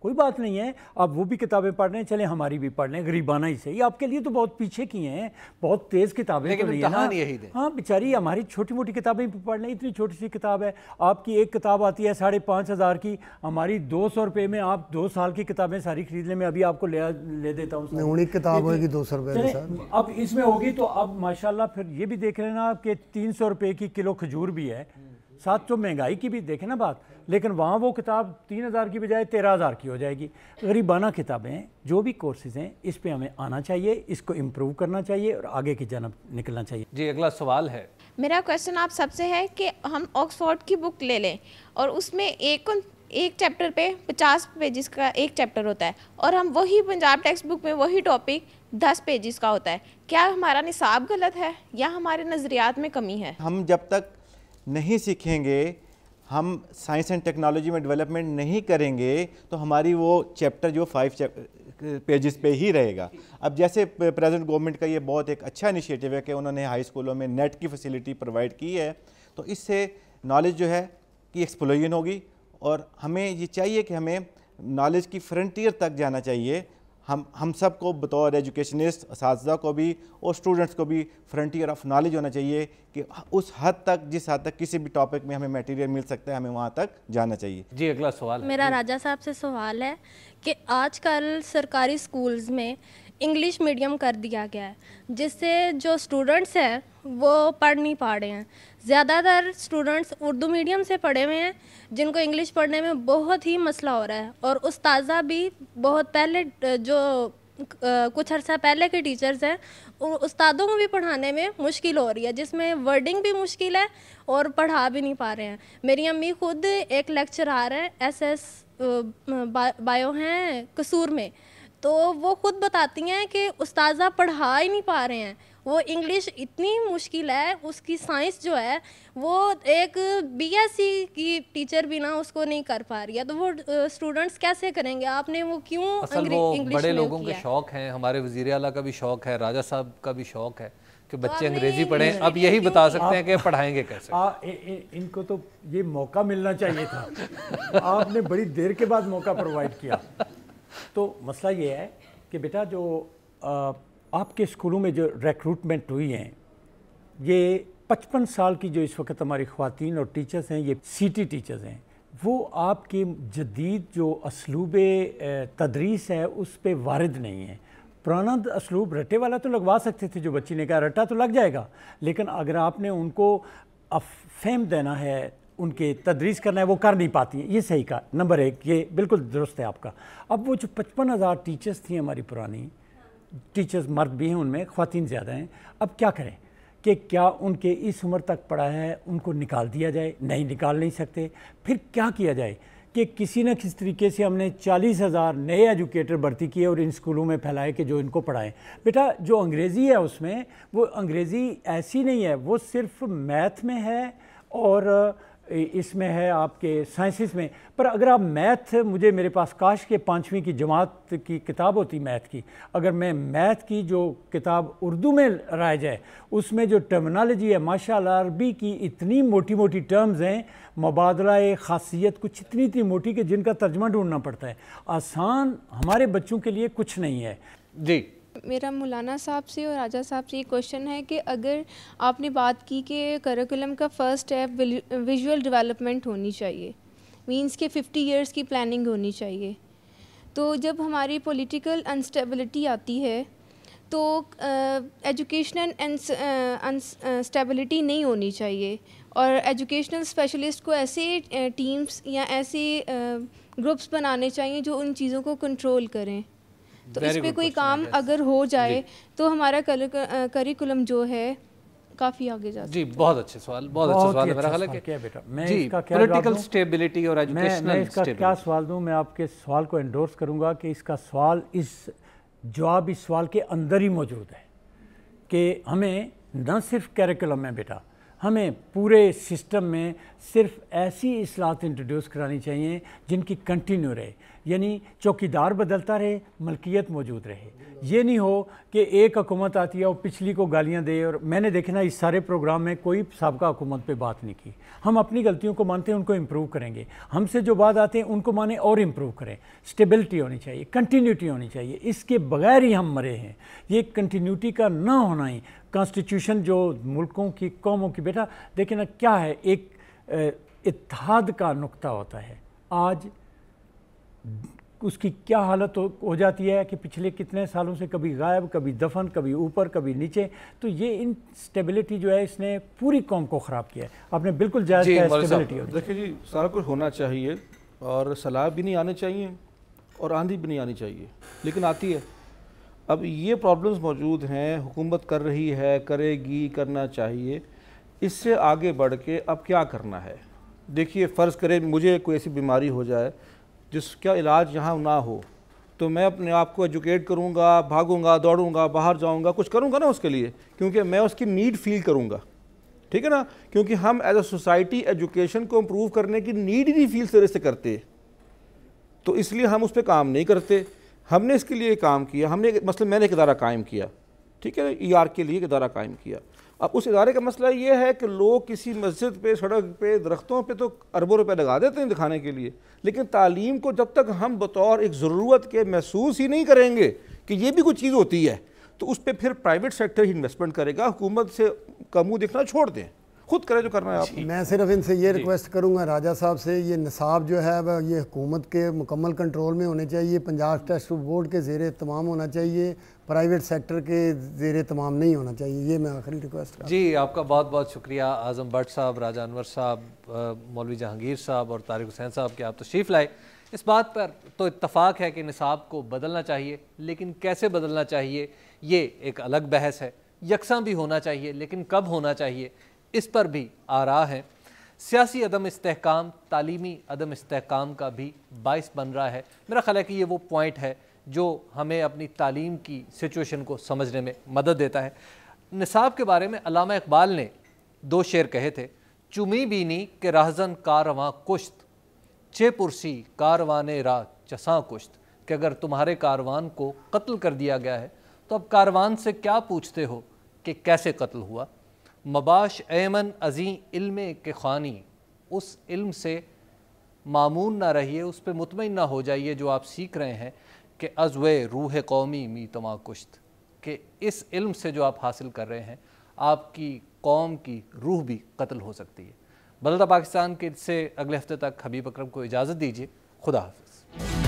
کوئی بات نہیں ہے، آپ وہ بھی کتابیں پڑھ رہے ہیں، چلیں ہماری بھی پڑھ لیں، غریبانہ ہی صحیح، آپ کے لیے تو بہت پیچھے کی ہیں، بہت تیز کتابیں تو نہیں ہے نا۔ ہاں بیچاری ہماری چھوٹی موٹی کتابیں پڑھ لیں، اتنی چھوٹی سی کتاب ہے، آپ کی ایک کتاب آتی ہے 5,500 کی، ہماری 200 روپے میں آپ 2 سال کی کتابیں ساری خرید لیں، میں ابھی آپ کو لے دیتا ہوں۔ انہی کتاب ہوئے گی 200 روپے میں اب اس میں ہوگی تو اب ماشاءاللہ پھر یہ بھی دیکھ رہے نا کہ 300 روپے کی کلو کھجور بھی ہے، ساتھ تو مہنگائی کی بھی دیکھیں نا بات، لیکن وہاں وہ کتاب 3,000 کی بجائے 13,000 کی ہو جائے گی۔ غریبانہ کتابیں جو بھی کورسز ہیں اس پہ ہمیں آنا چاہیے، اس کو امپروو کرنا چاہیے اور آگے کی جانب نکلنا چاہیے۔ جی اگلا سوال ہے، میرا کویسچن آپ سب سے ہے کہ ہم آکسفورڈ کی بک لے لیں اور اس میں ایک چیپٹر پہ 50 پیجز کا ایک چیپٹر ہوتا ہے، اور ہم وہی پنجاب ٹیکسٹ بک میں وہی ٹاپک 10 پیجز کا ہوتا ہے، کیا ہمارا نصاب غلط ہے یا ہمارے نظریات میں کمی ہے؟ ہم جب تک نہیں سیکھیں گے، ہم سائنس اینڈ ٹیکنالوجی میں ڈیولپمنٹ نہیں کریں گے تو ہماری وہ چیپٹر جو 5 پیجز پہ ہی رہے گا۔ اب جیسے پریزنٹ گورنمنٹ کا یہ بہت ایک اچھا انیشیٹو ہے کہ انہوں نے ہائی اسکولوں میں نیٹ کی فیسلٹی پرووائڈ کی ہے، تو اس سے نالج جو ہے کی ایکسپلوژن ہوگی، اور ہمیں یہ چاہیے کہ ہمیں نالج کی فرنٹیئر تک جانا چاہیے۔ ہم سب کو بطور ایجوکیشنسٹ، اساتذہ کو بھی اور اسٹوڈنٹس کو بھی فرنٹیئر آف نالج ہونا چاہیے کہ اس حد تک، جس حد تک کسی بھی ٹاپک میں ہمیں میٹیریل مل سکتا ہے، ہمیں وہاں تک جانا چاہیے۔ جی اگلا سوال ہے، میرا راجہ صاحب سے سوال ہے کہ آج کل سرکاری سکولز میں انگلش میڈیم کر دیا گیا ہے، جس سے جو اسٹوڈنٹس ہیں وہ پڑھ نہیں پا رہے ہیں۔ زیادہ تر اسٹوڈنٹس اردو میڈیم سے پڑھے ہوئے ہیں جن کو انگلش پڑھنے میں بہت ہی مسئلہ ہو رہا ہے، اور استاذہ بھی بہت پہلے جو کچھ عرصہ پہلے کے ٹیچرز ہیں استادوں کو بھی پڑھانے میں مشکل ہو رہی ہے، جس میں ورڈنگ بھی مشکل ہے اور پڑھا بھی نہیں پا رہے ہیں۔ میری امی خود ایک لیکچرار ہیں ایس بایو ہیں قصور میں، تو وہ خود بتاتی ہیں کہ استاذہ پڑھا ہی نہیں پا رہے ہیں، وہ انگلش اتنی مشکل ہے، اس کی سائنس جو ہے وہ ایک BSc کی ٹیچر بھی نا اس کو نہیں کر پا رہی ہے، تو وہ اسٹوڈنٹس کیسے کریں گے؟ آپ نے وہ کیوں اصل وہ بڑے لوگوں کے شوق ہیں، ہمارے وزیر اعلیٰ کا بھی شوق ہے، راجہ صاحب کا بھی شوق ہے کہ بچے انگریزی پڑھیں، اب یہی بتا سکتے ہیں کہ پڑھائیں گے کیسے؟ ان کو تو یہ موقع ملنا چاہیے تھا، آپ نے بڑی دیر کے بعد موقع پرووائڈ کیا۔ تو مسئلہ یہ ہے کہ بیٹا جو آپ کے اسکولوں میں جو ریکروٹمنٹ ہوئی ہیں، یہ 55 سال کی جو اس وقت ہماری خواتین اور ٹیچرز ہیں، یہ CT ٹیچرز ہیں، وہ آپ کی جدید جو اسلوب تدریس ہے اس پہ وارد نہیں ہیں۔ پرانا اسلوب رٹے والا تو لگوا سکتے تھے، جو بچی نے کہا رٹا تو لگ جائے گا، لیکن اگر آپ نے ان کو فہم دینا ہے، ان کے تدریس کرنا ہے، وہ کر نہیں پاتی ہیں۔ یہ صحیح کہا، نمبر 1 یہ بالکل درست ہے آپ کا۔ اب وہ جو 55,000 ٹیچرز تھیں ہماری پرانی ٹیچرز، مرد بھی ہیں ان میں، خواتین زیادہ ہیں، اب کیا کریں کہ کیا ان کے اس عمر تک پڑھا ہے ان کو نکال دیا جائے؟ نہیں نکال نہیں سکتے، پھر کیا کیا جائے کہ کسی نہ کسی طریقے سے ہم نے 40,000 نئے ایجوکیٹر بھرتی کیے اور ان اسکولوں میں پھیلائے کہ جو ان کو پڑھائیں۔ بیٹا جو انگریزی ہے اس میں، وہ انگریزی ایسی نہیں ہے، وہ صرف میتھ میں ہے اور اس میں ہے آپ کے سائنسز میں، پر اگر آپ میتھ، مجھے میرے پاس کاش کے 5ویں کی جماعت کی کتاب ہوتی میتھ کی، اگر میں میتھ کی جو کتاب اردو میں رائج ہے اس میں جو ٹرمنالوجی ہے ماشاءاللہ، عربی کی اتنی موٹی موٹی ٹرمز ہیں، مبادلہ خاصیت کچھ اتنی موٹی کہ جن کا ترجمہ ڈھونڈنا پڑتا ہے، آسان ہمارے بچوں کے لیے کچھ نہیں ہے۔ جی میرا مولانا صاحب سے اور راجہ صاحب سے یہ کوشچن ہے کہ اگر آپ نے بات کی کہ کریکولم کا فرسٹ اسٹیپ ویژول ڈیولپمنٹ ہونی چاہیے، مینس کہ 50 ایئرس کی پلاننگ ہونی چاہیے، تو جب ہماری پولیٹیکل انسٹیبلٹی آتی ہے تو ایجوکیشنل انسٹیبلٹی نہیں ہونی چاہیے، اور ایجوکیشنل اسپیشلسٹ کو ایسے ٹیمز یا ایسے گروپس بنانے چاہیے جو ان چیزوں کو کنٹرول کریں، تو اس پہ کوئی کام اگر ہو جائے تو ہمارا کریکولم جو ہے کافی آگے جا سکتا ہے۔ جی بہت اچھے سوال، بہت اچھا سوال ہے، میرا خیال ہے کہ جی پولیٹیکل سٹیبلٹی اور ایجوکیشنل اس کا کیا سوال دوں؟ میں آپ کے سوال کو انڈورس کروں گا کہ اس کا سوال، اس جواب اس سوال کے اندر ہی موجود ہے کہ ہمیں نہ صرف کریکولم ہے بیٹا، ہمیں پورے سسٹم میں صرف ایسی اصلاحات انٹروڈیوس کرانی چاہیے جن کی کنٹینیو رہے، یعنی چوکیدار بدلتا رہے، ملکیت موجود رہے. یہ نہیں ہو کہ ایک حکومت آتی ہے اور پچھلی کو گالیاں دے. اور میں نے دیکھنا اس سارے پروگرام میں کوئی سابقہ حکومت پہ بات نہیں کی. ہم اپنی غلطیوں کو مانتے ہیں، ان کو امپروو کریں گے. ہم سے جو بات آتے ہیں ان کو مانیں اور امپروو کریں. اسٹیبلٹی ہونی چاہیے، کنٹینیوٹی ہونی چاہیے. اس کے بغیر ہی ہم مرے ہیں. یہ کنٹینیوٹی کا نہ ہونا ہی کانسٹیٹیوشن جو ملکوں کی قوموں کی، بیٹا دیکھیں نا کیا ہے، ایک اتحاد کا نقطہ ہوتا ہے. آج اس کی کیا حالت ہو جاتی ہے کہ پچھلے کتنے سالوں سے کبھی غائب، کبھی دفن، کبھی اوپر، کبھی نیچے. تو یہ انسٹیبلٹی جو ہے اس نے پوری قوم کو خراب کیا ہے. آپ نے بالکل جائز کہا اسٹیبلٹی ہونی. دیکھیں جی، سارا کچھ ہونا چاہیے اور سیلاب بھی نہیں آنے چاہیے اور آندھی بھی نہیں آنی چاہیے، لیکن آتی ہے. اب یہ پرابلمز موجود ہیں، حکومت کر رہی ہے، کرے گی، کرنا چاہیے. اس سے آگے بڑھ کے اب کیا کرنا ہے؟ دیکھیے، فرض کریں مجھے کوئی ایسی بیماری ہو جائے جس کا علاج یہاں نہ ہو، تو میں اپنے آپ کو ایجوکیٹ کروں گا، بھاگوں گا، دوڑوں گا، باہر جاؤں گا، کچھ کروں گا نا اس کے لیے، کیونکہ میں اس کی نیڈ فیل کروں گا. ٹھیک ہے نا؟ کیونکہ ہم ایز اے سوسائٹی ایجوکیشن کو امپروو کرنے کی نیڈ ہی نہیں فیل سرے سے کرتے، تو اس لیے ہم اس پہ کام نہیں کرتے. ہم نے اس کے لیے کام کیا، ہم نے مثلا میں نے ایک ادارہ قائم کیا، ٹھیک ہے، ER کے لیے ایک ادارہ قائم کیا. اب اس ادارے کا مسئلہ یہ ہے کہ لوگ کسی مسجد پہ، سڑک پہ، درختوں پہ تو اربوں روپے لگا دیتے ہیں دکھانے کے لیے، لیکن تعلیم کو جب تک ہم بطور ایک ضرورت کے محسوس ہی نہیں کریں گے کہ یہ بھی کوئی چیز ہوتی ہے، تو اس پہ پھر پرائیویٹ سیکٹر ہی انویسٹمنٹ کرے گا. حکومت سے کا منہ دیکھنا چھوڑ دیں، خود کرے جو کرنا ہے. آپ میں صرف ان سے یہ ریکویسٹ کروں گا راجہ صاحب سے، یہ نصاب جو ہے یہ حکومت کے مکمل کنٹرول میں ہونے چاہیے. پنجاب ٹیسٹ بورڈ کے زیر اہتمام ہونا چاہیے، پرائیویٹ سیکٹر کے زیر اہتمام نہیں ہونا چاہیے. یہ میں آخری ریکویسٹ کروں. جی، آپ کا بہت بہت شکریہ اعظم بٹ صاحب، راجہ انور صاحب، مولوی جہانگیر صاحب اور طارق حسین صاحب کہ آپ تشریف لائے. اس بات پر تو اتفاق ہے کہ نصاب کو بدلنا چاہیے، لیکن کیسے بدلنا چاہیے یہ ایک الگ بحث ہے. یکساں بھی ہونا چاہیے، لیکن کب ہونا چاہیے اس پر بھی آراء ہیں. سیاسی عدم استحکام تعلیمی عدم استحکام کا بھی باعث بن رہا ہے. میرا خیال ہے کہ یہ وہ پوائنٹ ہے جو ہمیں اپنی تعلیم کی سچویشن کو سمجھنے میں مدد دیتا ہے. نصاب کے بارے میں علامہ اقبال نے 2 شعر کہے تھے. چمی بینی کہ راہزن کارواں کشت، چے پرسی کاروان راہ چساں کشت، کہ اگر تمہارے کاروان کو قتل کر دیا گیا ہے تو اب کاروان سے کیا پوچھتے ہو کہ کیسے قتل ہوا. مباش ایمن ازیں علم کے خوانی، اس علم سے مامون نہ رہیے، اس پہ مطمئن نہ ہو جائیے جو آپ سیکھ رہے ہیں کہ ازوے روح قومی می تما کشت، کہ اس علم سے جو آپ حاصل کر رہے ہیں آپ کی قوم کی روح بھی قتل ہو سکتی ہے. بدلتا پاکستان کے سے اگلے ہفتے تک حبیب اکرم کو اجازت دیجیے. خدا حافظ.